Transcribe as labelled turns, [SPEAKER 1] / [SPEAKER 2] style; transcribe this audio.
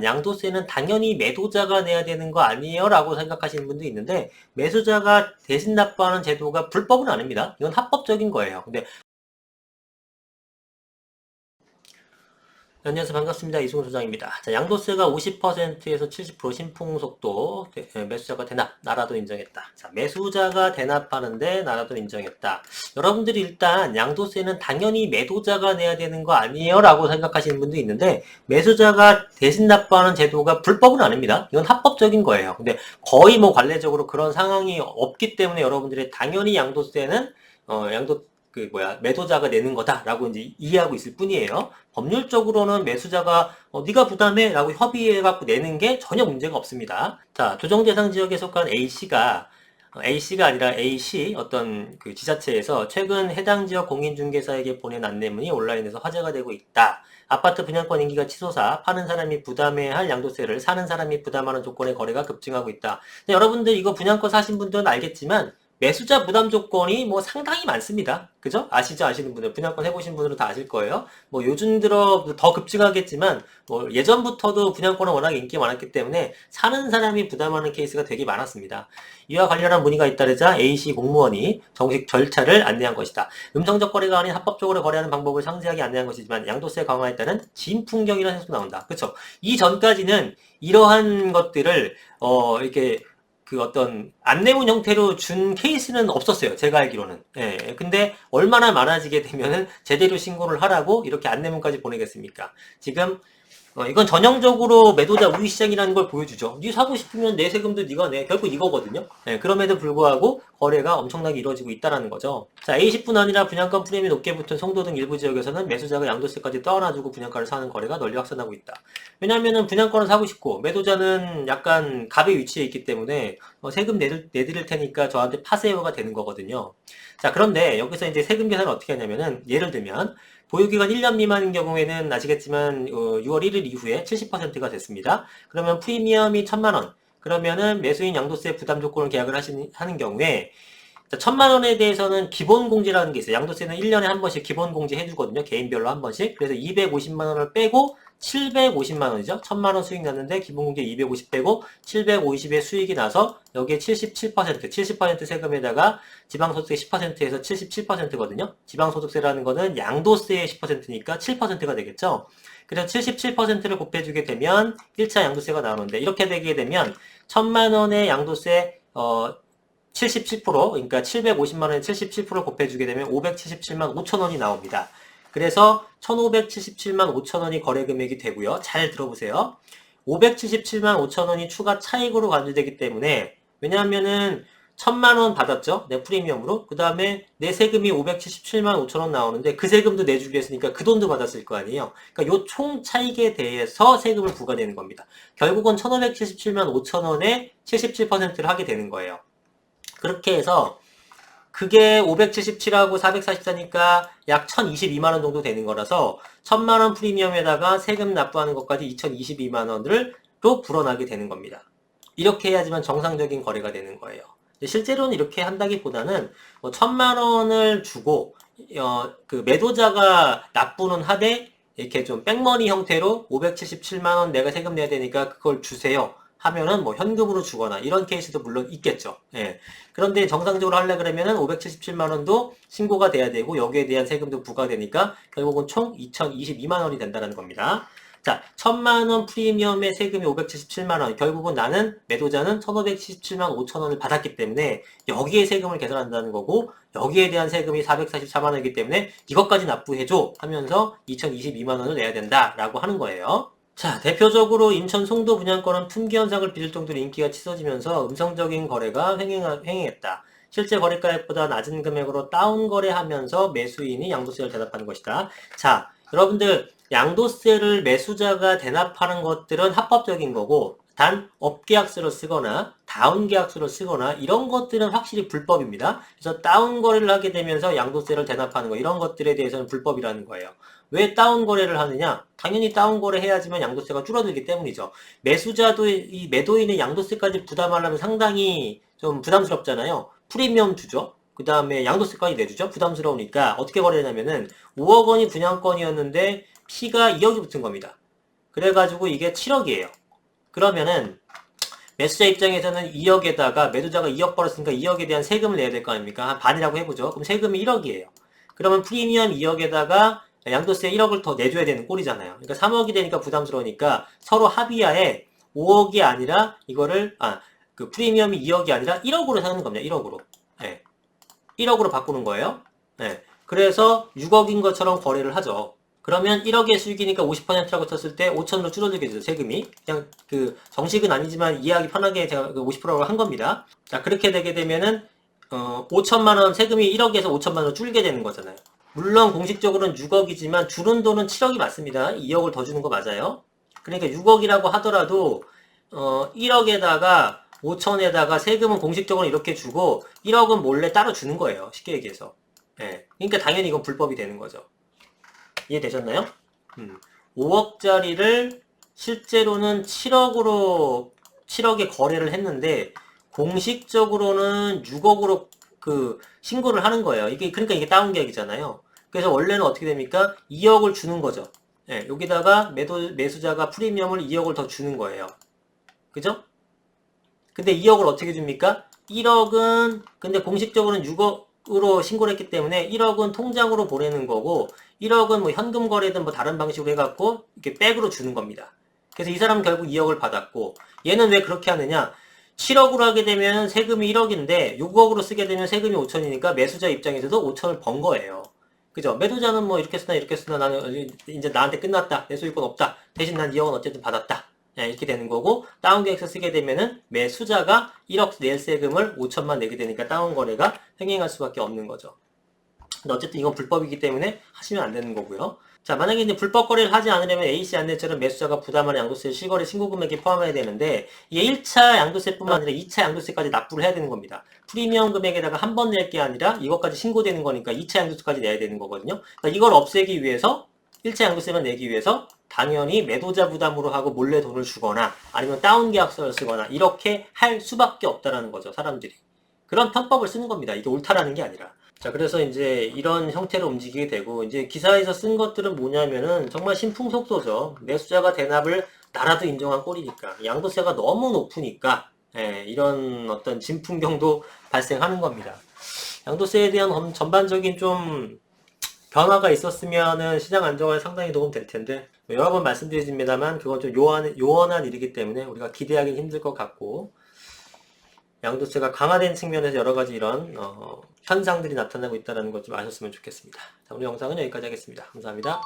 [SPEAKER 1] 양도세는 당연히 매도자가 내야 되는 거 아니에요? 라고 생각하시는 분도 있는데, 매수자가 대신 납부하는 제도가 불법은 아닙니다. 이건 합법적인 거예요. 근데 안녕하세요. 반갑습니다. 이승훈 소장입니다. 자, 양도세가 50%에서 70% 신풍속도, 매수자가 대납, 나라도 인정했다. 자, 매수자가 대납하는데 나라도 인정했다. 여러분들이 일단 양도세는 당연히 매도자가 내야 되는 거 아니에요? 라고 생각하시는 분도 있는데, 매수자가 대신 납부하는 제도가 불법은 아닙니다. 이건 합법적인 거예요. 근데 거의 뭐 관례적으로 그런 상황이 없기 때문에 여러분들이 당연히 양도세는, 매도자가 내는 거다라고 이제 이해하고 있을 뿐이에요. 법률적으로는 매수자가 네가 부담해라고 협의해갖고 내는 게 전혀 문제가 없습니다. 자, 조정 대상 지역에 속한 A씨가 아니라 A씨 어떤 그 지자체에서 최근 해당 지역 공인중개사에게 보낸 안내문이 온라인에서 화제가 되고 있다. 아파트 분양권 인기가 치솟아 파는 사람이 부담해야 할 양도세를 사는 사람이 부담하는 조건의 거래가 급증하고 있다. 여러분들 이거 분양권 사신 분들은 알겠지만 매수자 부담 조건이 뭐 상당히 많습니다. 그죠? 아시죠? 아시는 분들, 분양권 해보신 분들은 다 아실 거예요. 뭐 요즘 들어 더 급증하겠지만, 뭐 예전부터도 분양권은 워낙 인기가 많았기 때문에 사는 사람이 부담하는 케이스가 되게 많았습니다. 이와 관련한 문의가 잇따르자 A씨 공무원이 정식 절차를 안내한 것이다. 음성적 거래가 아닌 합법적으로 거래하는 방법을 상세하게 안내한 것이지만 양도세 강화에 따른 진풍경이라는 해석도 나온다. 그쵸? 이전까지는 이러한 것들을, 이렇게 그 어떤 안내문 형태로 준 케이스는 없었어요. 제가 알기로는. 예. 근데 얼마나 많아지게 되면은 제대로 신고를 하라고 이렇게 안내문까지 보내겠습니까? 지금 이건 전형적으로 매도자 우위 시장이라는 걸 보여주죠. 네 사고 싶으면 내 세금도 네가 내. 결국 이거거든요. 네, 그럼에도 불구하고 거래가 엄청나게 이루어지고 있다는 거죠. 자, A씨뿐 아니라 분양가 프리미엄이 높게 붙은 송도 등 일부 지역에서는 매수자가 양도세까지 떠안아주고 분양가를 사는 거래가 널리 확산하고 있다. 왜냐하면 분양권을 사고 싶고 매도자는 약간 갑의 위치에 있기 때문에 세금 내드릴 테니까 저한테 파세요가 되는 거거든요. 자, 그런데 여기서 이제 세금 계산을 어떻게 하냐면은 예를 들면 보유기간 1년 미만인 경우에는 아시겠지만 6월 1일 이후에 70%가 됐습니다. 그러면 프리미엄이 1,000만 원. 그러면은 매수인 양도세 부담 조건을 계약을 하는 경우에 1,000만 원에 대해서는 기본 공제라는 게 있어요. 양도세는 1년에 한 번씩 기본 공제 해주거든요. 개인별로 한 번씩. 그래서 250만 원을 빼고 750만 원이죠. 1,000만 원 수익 났는데 기본 공제 250 빼고 750의 수익이 나서 여기에 70% 세금에다가 지방소득세 10%에서 77%거든요. 지방소득세라는 거는 양도세의 10%니까 7%가 되겠죠. 그래서 77%를 곱해주게 되면 1차 양도세가 나오는데 이렇게 되게 되면 1,000만 원의 양도세 77%, 그러니까 750만 원에 77% 곱해주게 되면 577만 5천 원이 나옵니다. 그래서 1,577만 5천 원이 거래 금액이 되고요. 잘 들어보세요. 577만 5천 원이 추가 차익으로 간주되기 때문에 왜냐하면은 1,000만 원 받았죠. 내 프리미엄으로. 그 다음에 내 세금이 577만 5천 원 나오는데 그 세금도 내주기로 했으니까 그 돈도 받았을 거 아니에요. 그러니까 요 총 차익에 대해서 세금을 부과되는 겁니다. 결국은 1,577만 5천 원에 77%를 하게 되는 거예요. 그렇게 해서 그게 577하고 444니까 약 1022만 원 정도 되는 거라서 1,000만 원 프리미엄에다가 세금 납부하는 것까지 2,022만 원을 또 불어나게 되는 겁니다. 이렇게 해야지만 정상적인 거래가 되는 거예요. 실제로는 이렇게 한다기보다는 1,000만 원을 주고 그 매도자가 납부는 하되 이렇게 좀 백머니 형태로 577만 원 내가 세금 내야 되니까 그걸 주세요. 하면은 뭐 현금으로 주거나 이런 케이스도 물론 있겠죠. 예. 그런데 정상적으로 하려 그러면은 577만 원도 신고가 돼야 되고 여기에 대한 세금도 부과되니까 결국은 총 2,022만 원이 된다는 겁니다. 자, 1,000만 원 프리미엄의 세금이 577만 원. 결국은 나는 매도자는 1,577만 5천 원을 받았기 때문에 여기에 세금을 계산한다는 거고 여기에 대한 세금이 444만 원이기 때문에 이것까지 납부해줘 하면서 2,022만 원을 내야 된다라고 하는 거예요. 자, 대표적으로 인천 송도 분양권은 품귀 현상을 빚을 정도로 인기가 치솟으면서 음성적인 거래가 횡행했다. 실제 거래가액보다 낮은 금액으로 다운 거래하면서 매수인이 양도세를 대납하는 것이다. 자, 여러분들 양도세를 매수자가 대납하는 것들은 합법적인 거고 단 업계약서를 쓰거나 다운 계약서를 쓰거나 이런 것들은 확실히 불법입니다. 그래서 다운 거래를 하게 되면서 양도세를 대납하는 거 이런 것들에 대해서는 불법이라는 거예요. 왜 다운 거래를 하느냐? 당연히 다운 거래 해야지만 양도세가 줄어들기 때문이죠. 매수자도 이 매도인의 양도세까지 부담하려면 상당히 좀 부담스럽잖아요. 프리미엄 주죠. 그 다음에 양도세까지 내주죠. 부담스러우니까 어떻게 거래하냐면은 5억 원이 분양권이었는데 P가 2억이 붙은 겁니다. 그래가지고 이게 7억이에요. 그러면은 매수자 입장에서는 2억에다가 매도자가 2억 벌었으니까 2억에 대한 세금을 내야 될 거 아닙니까? 한 반이라고 해보죠. 그럼 세금이 1억이에요. 그러면 프리미엄 2억에다가 양도세 1억을 더 내줘야 되는 꼴이잖아요. 그러니까 3억이 되니까 부담스러우니까 서로 합의하에 5억이 아니라 이거를 그 프리미엄이 2억이 아니라 1억으로 사는 겁니다. 1억으로. 예. 1억으로 바꾸는 거예요. 예. 그래서 6억인 것처럼 거래를 하죠. 그러면 1억의 수익이니까 50%라고 쳤을 때 5천으로 줄어들게 되죠, 세금이. 그냥 그 정식은 아니지만 이해하기 편하게 제가 50%라고 한 겁니다. 자, 그렇게 되게 되면은 5천만 원 세금이 1억에서 5천만 원 줄게 되는 거잖아요. 물론 공식적으로는 6억이지만 주는 돈은 7억이 맞습니다. 2억을 더 주는 거 맞아요. 그러니까 6억이라고 하더라도 1억에다가 5천에다가 세금은 공식적으로 이렇게 주고 1억은 몰래 따로 주는 거예요. 쉽게 얘기해서. 예. 그러니까 당연히 이건 불법이 되는 거죠. 이해되셨나요? 5억짜리를 실제로는 7억에 거래를 했는데 공식적으로는 6억으로 그 신고를 하는 거예요. 그러니까 이게 다운 계약이잖아요. 그래서 원래는 어떻게 됩니까? 2억을 주는 거죠. 예, 여기다가 매수자가 프리미엄을 2억을 더 주는 거예요. 그죠? 근데 2억을 어떻게 줍니까? 1억은 근데 공식적으로는 6억으로 신고를 했기 때문에 1억은 통장으로 보내는 거고 1억은 뭐 현금 거래든 뭐 다른 방식으로 해갖고 이렇게 백으로 주는 겁니다. 그래서 이 사람은 결국 2억을 받았고 얘는 왜 그렇게 하느냐? 7억으로 하게 되면 세금이 1억인데 6억으로 쓰게 되면 세금이 5천이니까 매수자 입장에서도 5천을 번 거예요. 그죠? 매도자는 뭐 이렇게 쓰나 나는 이제 나한테 끝났다. 내 소유권 없다. 대신 난 2억은 어쨌든 받았다. 이렇게 되는 거고 다운 계약서 쓰게 되면은 매수자가 1억 낼 세금을 5천만 내게 되니까 다운 거래가 횡행할 수밖에 없는 거죠. 근데 어쨌든 이건 불법이기 때문에 하시면 안 되는 거고요. 자, 만약에 이제 불법 거래를 하지 않으려면 A씨 안내처럼 매수자가 부담하는 양도세를 실거래 신고 금액에 포함해야 되는데 이게 1차 양도세뿐만 아니라 2차 양도세까지 납부를 해야 되는 겁니다. 프리미엄 금액에다가 한 번 낼 게 아니라 이것까지 신고되는 거니까 2차 양도세까지 내야 되는 거거든요. 그러니까 이걸 없애기 위해서 1차 양도세만 내기 위해서 당연히 매도자 부담으로 하고 몰래 돈을 주거나 아니면 다운 계약서를 쓰거나 이렇게 할 수밖에 없다라는 거죠, 사람들이. 그런 편법을 쓰는 겁니다. 이게 옳다라는 게 아니라. 자, 그래서 이제 이런 형태로 움직이게 되고, 이제 기사에서 쓴 것들은 뭐냐면은 정말 심풍속소죠. 매수자가 대납을 나라도 인정한 꼴이니까. 양도세가 너무 높으니까, 이런 어떤 진풍경도 발생하는 겁니다. 양도세에 대한 전반적인 좀 변화가 있었으면은 시장 안정화에 상당히 도움 될 텐데, 여러 번 말씀드리집니다만, 그건 좀 요원한 일이기 때문에 우리가 기대하기는 힘들 것 같고, 양도세가 강화된 측면에서 여러 가지 이런 현상들이 나타나고 있다는 것 좀 아셨으면 좋겠습니다. 자, 오늘 영상은 여기까지 하겠습니다. 감사합니다.